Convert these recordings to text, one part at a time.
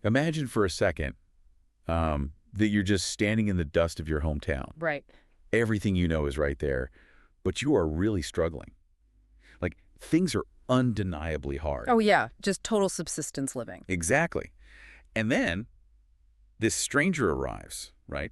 Imagine for a second that you're just standing in the dust of your hometown. Right. Everything you know is right there, but you are really struggling. Like, things are undeniably hard. Oh, yeah. Just total subsistence living. Exactly. And then this stranger arrives, right?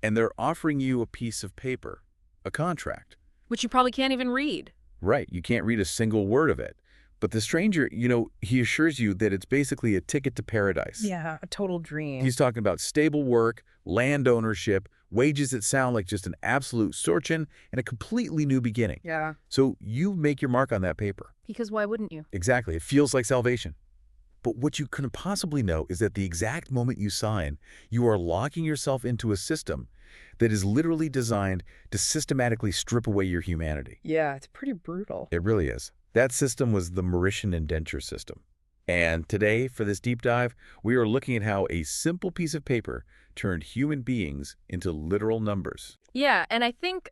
And they're offering you a piece of paper, a contract. Which you probably can't even read. Right. You can't read a single word of it. But the stranger, he assures you that it's basically a ticket to paradise. Yeah, a total dream. He's talking about stable work, land ownership, wages that sound like just an absolute fortune, and a completely new beginning. Yeah. So you make your mark on that paper. Because why wouldn't you? Exactly. It feels like salvation. But what you couldn't possibly know is that the exact moment you sign, you are locking yourself into a system that is literally designed to systematically strip away your humanity. Yeah, it's pretty brutal. It really is. That system was the Mauritian indenture system. And today, for this deep dive, we are looking at how a simple piece of paper turned human beings into literal numbers. Yeah, and I think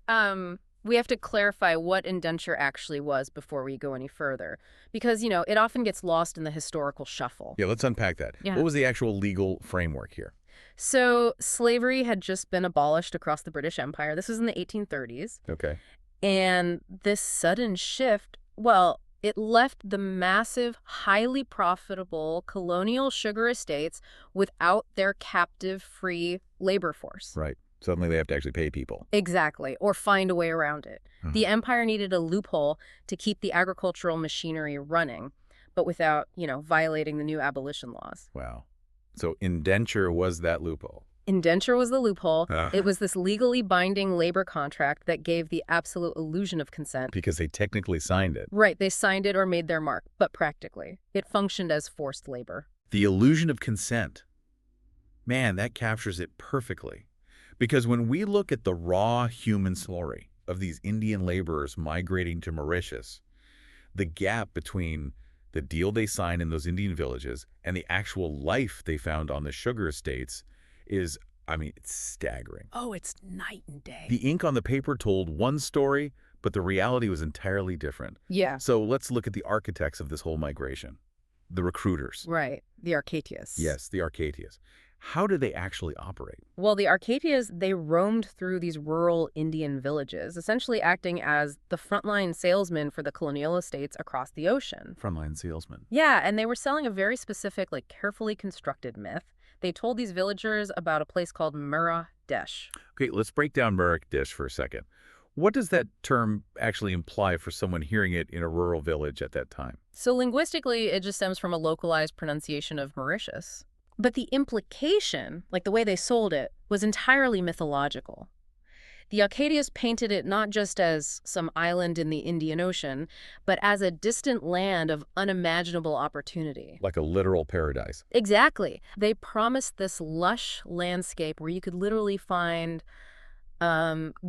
we have to clarify what indenture actually was before we go any further. Because, it often gets lost in the historical shuffle. Yeah, let's unpack that. Yeah. What was the actual legal framework here? So slavery had just been abolished across the British Empire. This was in the 1830s. Okay. And this sudden shift, well, it left the massive, highly profitable colonial sugar estates without their captive free labor force. Right. Suddenly they have to actually pay people. Exactly, or find a way around it. Mhm. The empire needed a loophole to keep the agricultural machinery running, but without, violating the new abolition laws. Wow. So indenture was that loophole. Indenture was the loophole. Ah. It was this legally binding labor contract that gave the absolute illusion of consent. Because they technically signed it. Right, they signed it or made their mark, but practically, it functioned as forced labor. The illusion of consent. Man, that captures it perfectly. Because when we look at the raw human story of these Indian laborers migrating to Mauritius, the gap between the deal they signed in those Indian villages and the actual life they found on the sugar estates is, it's staggering. Oh, it's night and day. The ink on the paper told one story, but the reality was entirely different. Yeah. So let's look at the architects of this whole migration. The recruiters. Right, the Aapravasi. Yes, the Aapravasi. How do they actually operate? Well, the Aapravasi, they roamed through these rural Indian villages, essentially acting as the frontline salesmen for the colonial estates across the ocean. Frontline salesmen. Yeah, and they were selling a very specific, carefully constructed myth. They told these villagers about a place called Mauritius. Okay, let's break down Mauritius for a second. What does that term actually imply for someone hearing it in a rural village at that time? So linguistically, it just stems from a localized pronunciation of Mauritius. But the implication, the way they sold it, was entirely mythological. The Aapravasi painted it not just as some island in the Indian Ocean, but as a distant land of unimaginable opportunity. Like a literal paradise. Exactly. They promised this lush landscape where you could literally find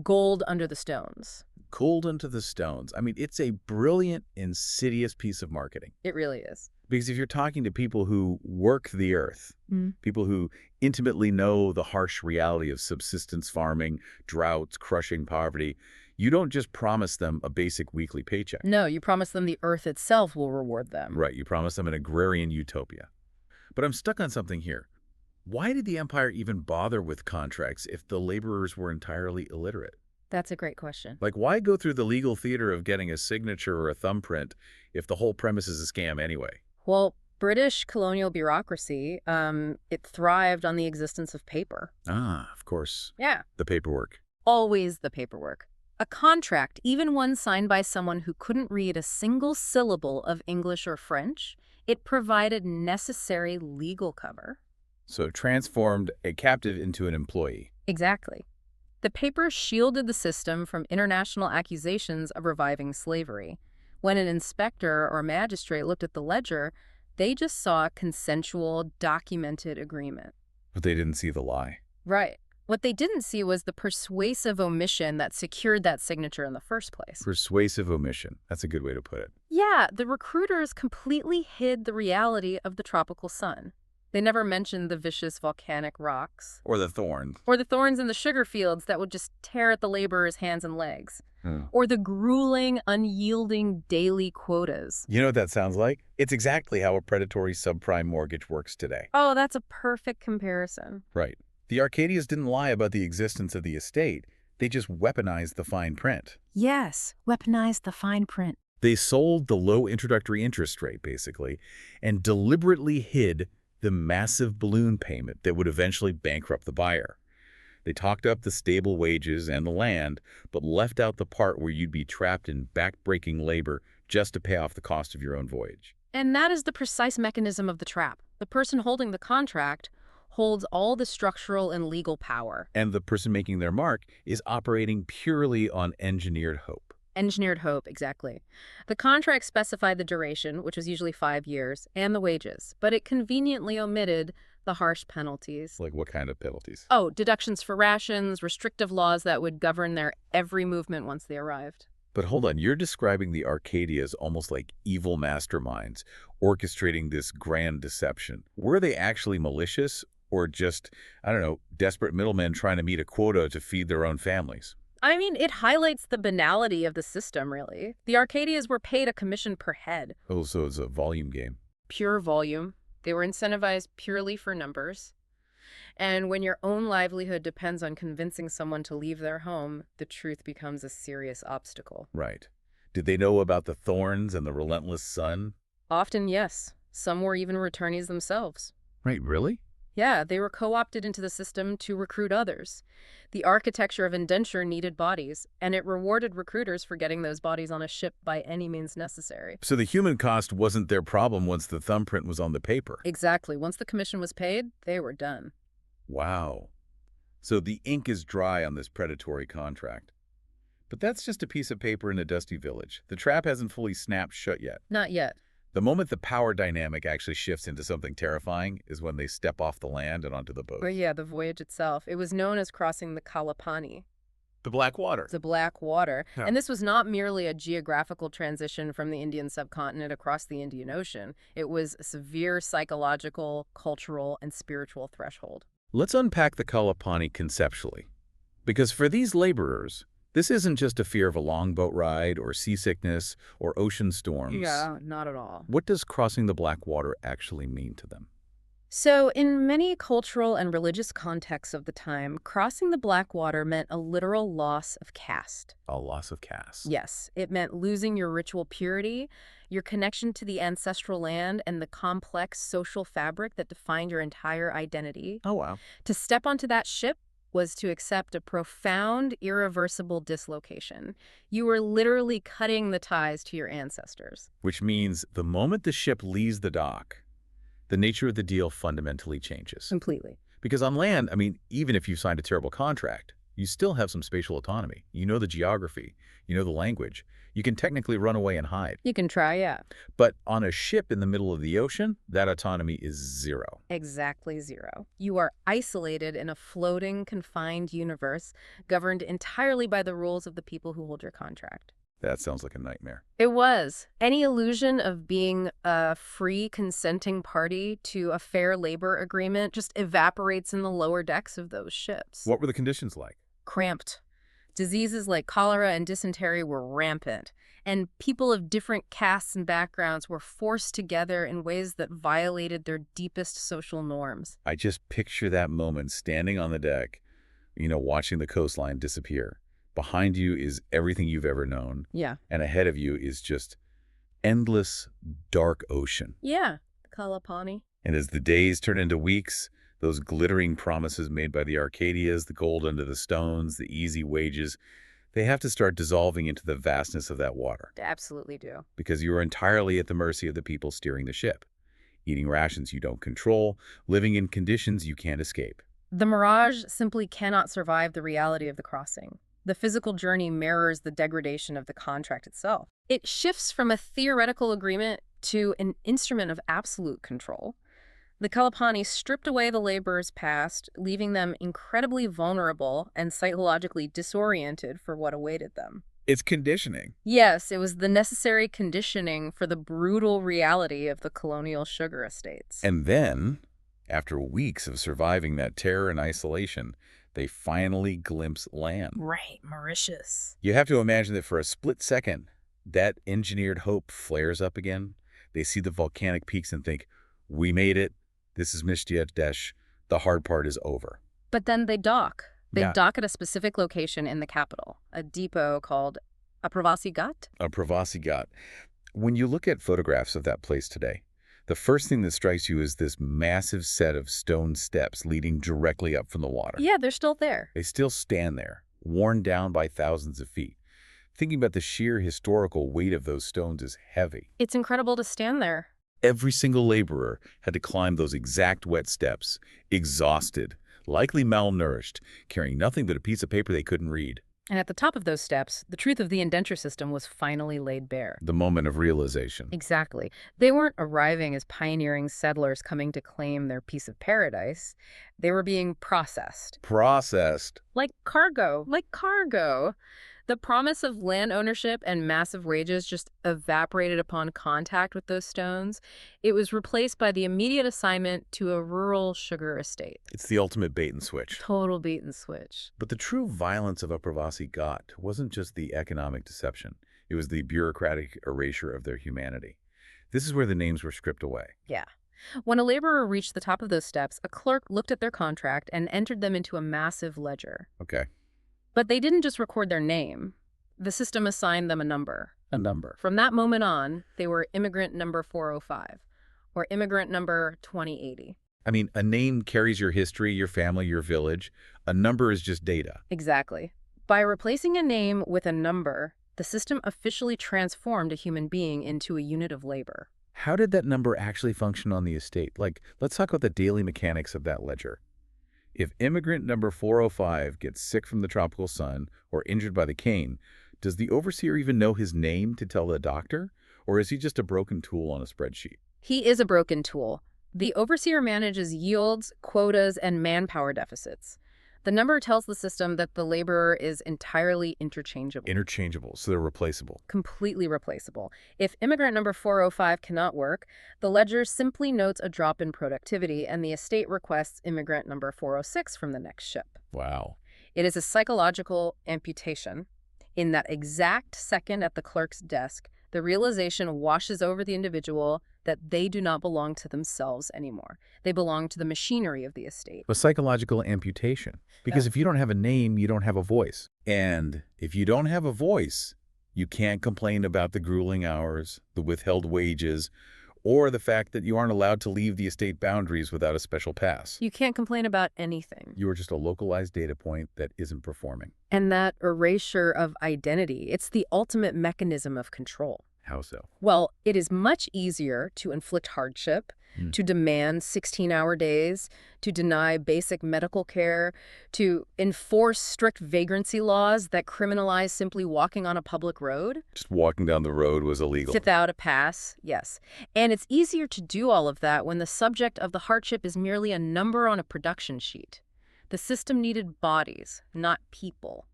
gold under the stones. Gold under the stones. It's a brilliant, insidious piece of marketing. It really is. Because if you're talking to people who work the earth, people who intimately know the harsh reality of subsistence farming, droughts, crushing poverty, you don't just promise them a basic weekly paycheck. No, you promise them the earth itself will reward them. Right, you promise them an agrarian utopia. But I'm stuck on something here. Why did the empire even bother with contracts if the laborers were entirely illiterate? That's a great question. Why go through the legal theater of getting a signature or a thumbprint if the whole premise is a scam anyway? Well, British colonial bureaucracy, it thrived on the existence of paper. Ah, of course. Yeah. The paperwork. Always the paperwork. A contract, even one signed by someone who couldn't read a single syllable of English or French, it provided necessary legal cover. So it transformed a captive into an employee. Exactly. The paper shielded the system from international accusations of reviving slavery. When an inspector or magistrate looked at the ledger, they just saw a consensual, documented agreement. But they didn't see the lie. Right. What they didn't see was the persuasive omission that secured that signature in the first place. Persuasive omission. That's a good way to put it. Yeah, the recruiters completely hid the reality of the tropical sun. They never mentioned the vicious volcanic rocks. Or the thorns. Or the thorns in the sugar fields that would just tear at the laborers' hands and legs. Hmm. Or the grueling, unyielding daily quotas. You know what that sounds like? It's exactly how a predatory subprime mortgage works today. Oh, that's a perfect comparison. Right. The Arcadias didn't lie about the existence of the estate. They just weaponized the fine print. Yes, weaponized the fine print. They sold the low introductory interest rate, basically, and deliberately hid the massive balloon payment that would eventually bankrupt the buyer. They talked up the stable wages and the land, but left out the part where you'd be trapped in back-breaking labor just to pay off the cost of your own voyage. And that is the precise mechanism of the trap. The person holding the contract holds all the structural and legal power. And the person making their mark is operating purely on engineered hope. Engineered hope, exactly. The contract specified the duration, which was usually 5 years, and the wages, but it conveniently omitted the harsh penalties. Like what kind of penalties? Oh, deductions for rations, restrictive laws that would govern their every movement once they arrived. But hold on, you're describing the Arcadias almost like evil masterminds orchestrating this grand deception. Were they actually malicious or just, I don't know, desperate middlemen trying to meet a quota to feed their own families? I mean, it highlights the banality of the system, really. The Arcadias were paid a commission per head. Oh, so it's a volume game. Pure volume. They were incentivized purely for numbers. And when your own livelihood depends on convincing someone to leave their home, the truth becomes a serious obstacle. Right. Did they know about the thorns and the relentless sun? Often, yes. Some were even returnees themselves. Right, really? Yeah, they were co-opted into the system to recruit others. The architecture of Indenture needed bodies, and it rewarded recruiters for getting those bodies on a ship by any means necessary. So the human cost wasn't their problem once the thumbprint was on the paper. Exactly. Once the commission was paid, they were done. Wow. So the ink is dry on this predatory contract. But that's just a piece of paper in a dusty village. The trap hasn't fully snapped shut yet. Not yet. The moment the power dynamic actually shifts into something terrifying is when they step off the land and onto the boat. But yeah, the voyage itself. It was known as crossing the Kalapani, The Black Water. the Black Water. Yeah. And this was not merely a geographical transition from the Indian subcontinent across the Indian Ocean. It was a severe psychological, cultural, and spiritual threshold. Let's unpack the Kalapani conceptually. Because for these laborers, this isn't just a fear of a longboat ride or seasickness or ocean storms. Yeah, not at all. What does crossing the Black Water actually mean to them? So, in many cultural and religious contexts of the time, crossing the Black Water meant a literal loss of caste. A loss of caste. Yes, it meant losing your ritual purity, your connection to the ancestral land, and the complex social fabric that defined your entire identity. Oh, wow. To step onto that ship was to accept a profound, irreversible dislocation. You were literally cutting the ties to your ancestors. Which means the moment the ship leaves the dock, the nature of the deal fundamentally changes. Completely. Because on land, I mean, even if you signed a terrible contract, you still have some spatial autonomy. You know the geography, you know the language. You can technically run away and hide. You can try, yeah. But on a ship in the middle of the ocean, that autonomy is zero. Exactly zero. You are isolated in a floating, confined universe governed entirely by the rules of the people who hold your contract. That sounds like a nightmare. It was. Any illusion of being a free, consenting party to a fair labor agreement just evaporates in the lower decks of those ships. What were the conditions like? Cramped. Diseases like cholera and dysentery were rampant, and people of different castes and backgrounds were forced together in ways that violated their deepest social norms. I just picture that moment standing on the deck, watching the coastline disappear. Behind you is everything you've ever known. Yeah. And ahead of you is just endless, dark ocean. Yeah, the Kalapani. And as the days turn into weeks, those glittering promises made by the Arcadias, the gold under the stones, the easy wages, they have to start dissolving into the vastness of that water. They absolutely do. Because you are entirely at the mercy of the people steering the ship, eating rations you don't control, living in conditions you can't escape. The mirage simply cannot survive the reality of the crossing. The physical journey mirrors the degradation of the contract itself. It shifts from a theoretical agreement to an instrument of absolute control. The Kalapani stripped away the laborers' past, leaving them incredibly vulnerable and psychologically disoriented for what awaited them. It's conditioning. Yes, it was the necessary conditioning for the brutal reality of the colonial sugar estates. And then After weeks of surviving that terror and isolation, they finally glimpse land. Right, Mauritius. You have to imagine that for a split second, that engineered hope flares up again. They see the volcanic peaks and think, we made it. This is Mishtiadesh. The hard part is over. But then they dock. They Yeah. dock at a specific location in the capital, a depot called Aapravasi Ghat. Aapravasi Ghat. When you look at photographs of that place today, the first thing that strikes you is this massive set of stone steps leading directly up from the water. Yeah, they're still there. They still stand there, worn down by thousands of feet. Thinking about the sheer historical weight of those stones is heavy. It's incredible to stand there. Every single laborer had to climb those exact wet steps, exhausted, likely malnourished, carrying nothing but a piece of paper they couldn't read. And at the top of those steps, the truth of the indenture system was finally laid bare. The moment of realization. Exactly. They weren't arriving as pioneering settlers coming to claim their piece of paradise. They were being processed. Processed. Like cargo. Like cargo. The promise of land ownership and massive wages just evaporated upon contact with those stones. It was replaced by the immediate assignment to a rural sugar estate. It's the ultimate bait and switch. Total bait and switch. But the true violence of Aapravasi Ghat wasn't just the economic deception. It was the bureaucratic erasure of their humanity. This is where the names were stripped away. Yeah. When a laborer reached the top of those steps, a clerk looked at their contract and entered them into a massive ledger. Okay. But they didn't just record their name. The system assigned them a number. A number. From that moment on, they were immigrant number 405 or immigrant number 2080. I mean, a name carries your history, your family, your village. A number is just data. Exactly. By replacing a name with a number, the system officially transformed a human being into a unit of labor. How did that number actually function on the estate? Like, let's talk about the daily mechanics of that ledger. If immigrant number 405 gets sick from the tropical sun or injured by the cane, does the overseer even know his name to tell the doctor? Or is he just a broken tool on a spreadsheet? He is a broken tool. The overseer manages yields, quotas, and manpower deficits. The number tells the system that the laborer is entirely interchangeable. Interchangeable, so they're replaceable. Completely replaceable. If immigrant number 405 cannot work, the ledger simply notes a drop in productivity and the estate requests immigrant number 406 from the next ship. Wow. It is a psychological amputation. In that exact second at the clerk's desk, the realization washes over the individual that they do not belong to themselves anymore. They belong to the machinery of the estate. A psychological amputation. Because if you don't have a name, you don't have a voice. And if you don't have a voice, you can't complain about the grueling hours, the withheld wages, or the fact that you aren't allowed to leave the estate boundaries without a special pass. You can't complain about anything. You are just a localized data point that isn't performing. And that erasure of identity, it's the ultimate mechanism of control. How so? Well, it is much easier to inflict hardship, to demand 16-hour days, to deny basic medical care, to enforce strict vagrancy laws that criminalize simply walking on a public road. Just walking down the road was illegal. Without a pass, yes. And it's easier to do all of that when the subject of the hardship is merely a number on a production sheet. The system needed bodies, not people.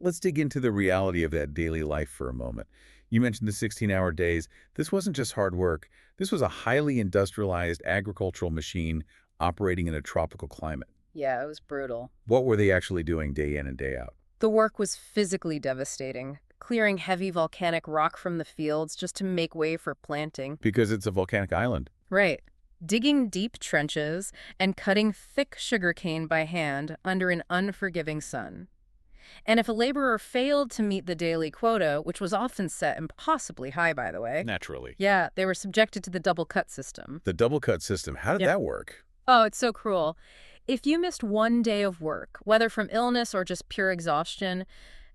Let's dig into the reality of that daily life for a moment. You mentioned the 16-hour days. This wasn't just hard work. This was a highly industrialized agricultural machine operating in a tropical climate. Yeah, it was brutal. What were they actually doing day in and day out? The work was physically devastating, clearing heavy volcanic rock from the fields just to make way for planting. Because it's a volcanic island. Right. Digging deep trenches and cutting thick sugarcane by hand under an unforgiving sun. And if a laborer failed to meet the daily quota, which was often set impossibly high, by the way. Naturally. Yeah, they were subjected to the double cut system. The double cut system, how did that work? Oh, it's so cruel. If you missed one day of work, whether from illness or just pure exhaustion,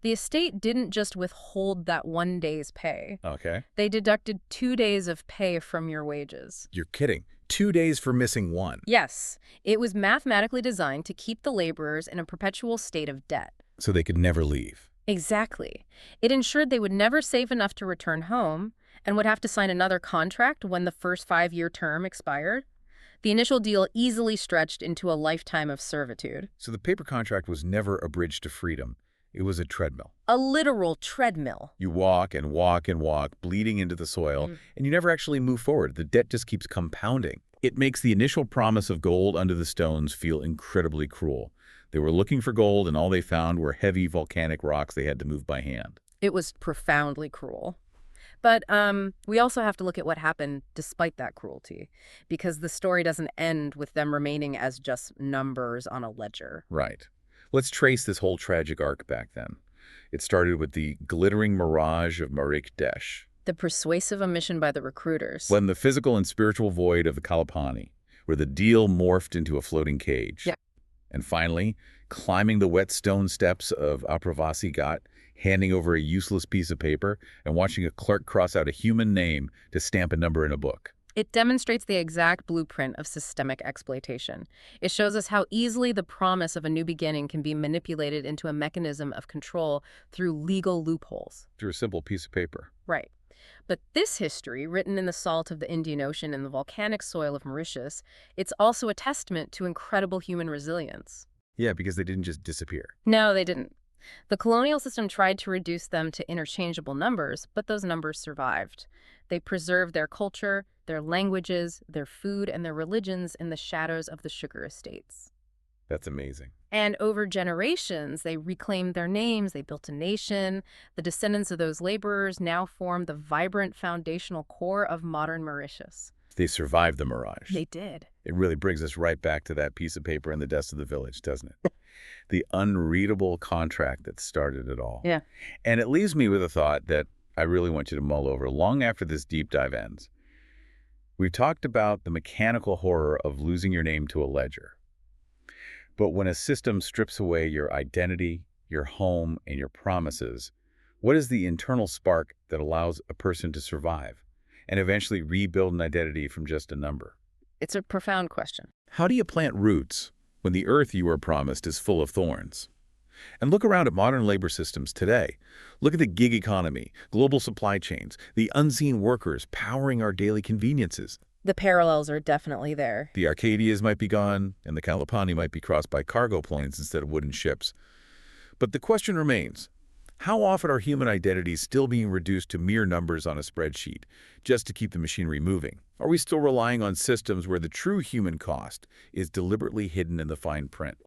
the estate didn't just withhold that one day's pay. Okay. They deducted 2 days of pay from your wages. You're kidding. 2 days for missing one. Yes, it was mathematically designed to keep the laborers in a perpetual state of debt. So they could never leave. Exactly. It ensured they would never save enough to return home and would have to sign another contract when the first 5-year term expired. The initial deal easily stretched into a lifetime of servitude. So the paper contract was never a bridge to freedom. It was a treadmill. A literal treadmill. You walk and walk and walk, bleeding into the soil, and you never actually move forward. The debt just keeps compounding. It makes the initial promise of gold under the stones feel incredibly cruel. They were looking for gold, and all they found were heavy volcanic rocks they had to move by hand. It was profoundly cruel. But we also have to look at what happened despite that cruelty, because the story doesn't end with them remaining as just numbers on a ledger. Right. Let's trace this whole tragic arc back then. It started with the glittering mirage of Mauritius, The persuasive omission by the recruiters. when the physical and spiritual void of the Kalapani, where the deal morphed into a floating cage. Yeah. And finally, climbing the wet stone steps of Aapravasi Ghat, handing over a useless piece of paper and watching a clerk cross out a human name to stamp a number in a book. It demonstrates the exact blueprint of systemic exploitation. It shows us how easily the promise of a new beginning can be manipulated into a mechanism of control through legal loopholes. Through a simple piece of paper. Right. But this history, written in the salt of the Indian Ocean and the volcanic soil of Mauritius, it's also a testament to incredible human resilience. Yeah, because they didn't just disappear. No, they didn't. The colonial system tried to reduce them to interchangeable numbers, but those numbers survived. They preserved their culture, their languages, their food, and their religions in the shadows of the sugar estates. That's amazing. And over generations, they reclaimed their names, they built a nation. The descendants of those laborers now form the vibrant foundational core of modern Mauritius. They survived the mirage. They did. It really brings us right back to that piece of paper in the dust of the village, doesn't it? The unreadable contract that started it all. Yeah. And it leaves me with a thought that I really want you to mull over long after this deep dive ends. We've talked about the mechanical horror of losing your name to a ledger. But when a system strips away your identity, your home, and your promises, what is the internal spark that allows a person to survive and eventually rebuild an identity from just a number? It's a profound question. How do you plant roots when the earth you were promised is full of thorns? And look around at modern labor systems today. Look at the gig economy, global supply chains, the unseen workers powering our daily conveniences. The parallels are definitely there. The Arcadias might be gone, and the Kalapani might be crossed by cargo planes instead of wooden ships. But the question remains, how often are human identities still being reduced to mere numbers on a spreadsheet, just to keep the machinery moving? Are we still relying on systems where the true human cost is deliberately hidden in the fine print?